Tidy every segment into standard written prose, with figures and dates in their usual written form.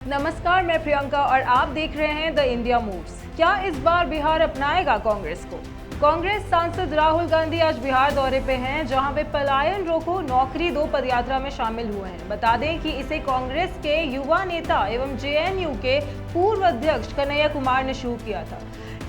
नमस्कार, मैं प्रियंका और आप देख रहे हैं द इंडिया मूव्स। क्या इस बार बिहार अपनाएगा कांग्रेस को? कांग्रेस सांसद राहुल गांधी आज बिहार दौरे पे हैं, जहां वे पलायन रोको नौकरी दो पदयात्रा में शामिल हुए हैं। बता दें कि इसे कांग्रेस के युवा नेता एवं जेएनयू के पूर्व अध्यक्ष कन्हैया कुमार ने शुरू किया था।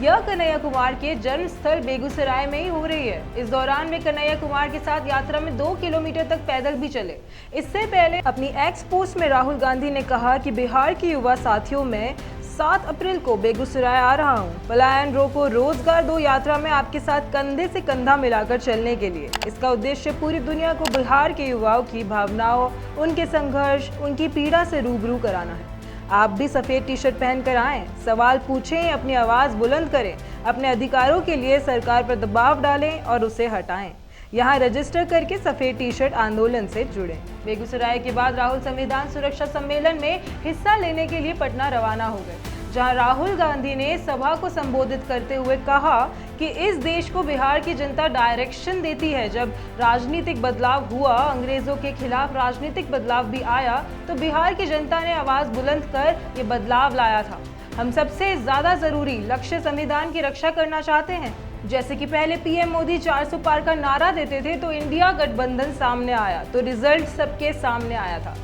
यह कन्हैया कुमार के जन्म स्थल बेगूसराय में ही हो रही है। इस दौरान वे कन्हैया कुमार के साथ यात्रा में 2 किलोमीटर तक पैदल भी चले। इससे पहले अपनी एक्स पोस्ट में राहुल गांधी ने कहा कि बिहार के युवा साथियों में 7 अप्रैल को बेगूसराय आ रहा हूं। पलायन रोको रोजगार दो यात्रा में आपके साथ कंधे से कंधा मिलाकर चलने के लिए। इसका उद्देश्य पूरी दुनिया को बिहार के युवाओं की भावनाओं, उनके संघर्ष, उनकी पीड़ा से रूबरू कराना है। आप भी सफेद टी शर्ट पहनकर आएं, सवाल पूछें, अपनी आवाज बुलंद करें, अपने अधिकारों के लिए सरकार पर दबाव डालें और उसे हटाएं। यहाँ रजिस्टर करके सफेद टी शर्ट आंदोलन से जुड़ें। बेगूसराय के बाद राहुल संविधान सुरक्षा सम्मेलन में हिस्सा लेने के लिए पटना रवाना हो गए, जहां राहुल गांधी ने सभा को संबोधित करते हुए कहा कि इस देश को बिहार की जनता डायरेक्शन देती है। जब राजनीतिक बदलाव हुआ, अंग्रेजों के खिलाफ राजनीतिक बदलाव भी आया, तो बिहार की जनता ने आवाज बुलंद कर ये बदलाव लाया था। हम सबसे ज्यादा जरूरी लक्ष्य संविधान की रक्षा करना चाहते हैं। जैसे कि पहले पीएम मोदी 400 पार का नारा देते थे, तो इंडिया गठबंधन सामने आया, तो रिजल्ट सबके सामने आया था।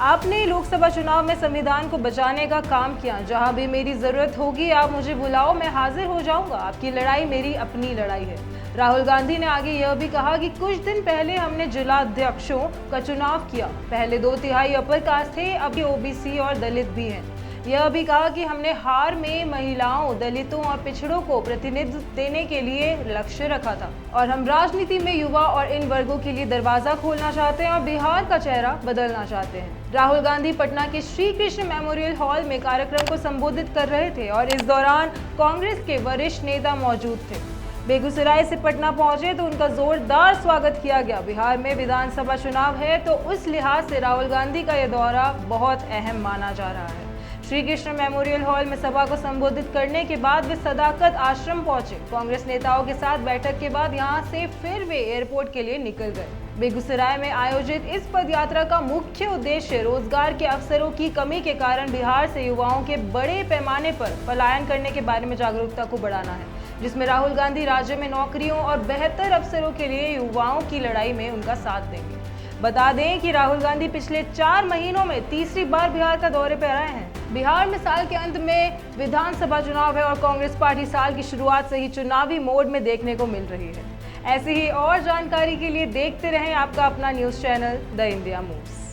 आपने लोकसभा चुनाव में संविधान को बचाने का काम किया। जहां भी मेरी जरूरत होगी आप मुझे बुलाओ, मैं हाजिर हो जाऊंगा। आपकी लड़ाई मेरी अपनी लड़ाई है। राहुल गांधी ने आगे यह भी कहा कि कुछ दिन पहले हमने जिला अध्यक्षों का चुनाव किया। पहले 2/3 अपर कास्ट थे, अब ओबीसी और दलित भी हैं। यह भी कहा कि हमने हार में महिलाओं, दलितों और पिछड़ों को प्रतिनिधित्व देने के लिए लक्ष्य रखा था और हम राजनीति में युवा और इन वर्गों के लिए दरवाजा खोलना चाहते हैं और बिहार का चेहरा बदलना चाहते हैं। राहुल गांधी पटना के श्री कृष्ण मेमोरियल हॉल में कार्यक्रम को संबोधित कर रहे थे और इस दौरान कांग्रेस के वरिष्ठ नेता मौजूद थे। बेगूसराय से पटना पहुंचे तो उनका जोरदार स्वागत किया गया। बिहार में विधानसभा चुनाव है, तो उस लिहाज से राहुल गांधी का यह दौरा बहुत अहम माना जा रहा है। श्री कृष्ण मेमोरियल हॉल में सभा को संबोधित करने के बाद वे सदाकत आश्रम पहुंचे। कांग्रेस नेताओं के साथ बैठक के बाद यहां से फिर वे एयरपोर्ट के लिए निकल गए। बेगूसराय में आयोजित इस पदयात्रा का मुख्य उद्देश्य रोजगार के अवसरों की कमी के कारण बिहार से युवाओं के बड़े पैमाने पर पलायन करने के बारे में जागरूकता को बढ़ाना है, जिसमें राहुल गांधी राज्य में नौकरियों और बेहतर अवसरों के लिए युवाओं की लड़ाई में उनका साथ देंगे। बता दें कि राहुल गांधी पिछले 4 महीनों में तीसरी बार बिहार का दौरे पर आए हैं। बिहार में साल के अंत में विधानसभा चुनाव है और कांग्रेस पार्टी साल की शुरुआत से ही चुनावी मोड में देखने को मिल रही है। ऐसी ही और जानकारी के लिए देखते रहें आपका अपना news channel the India moves.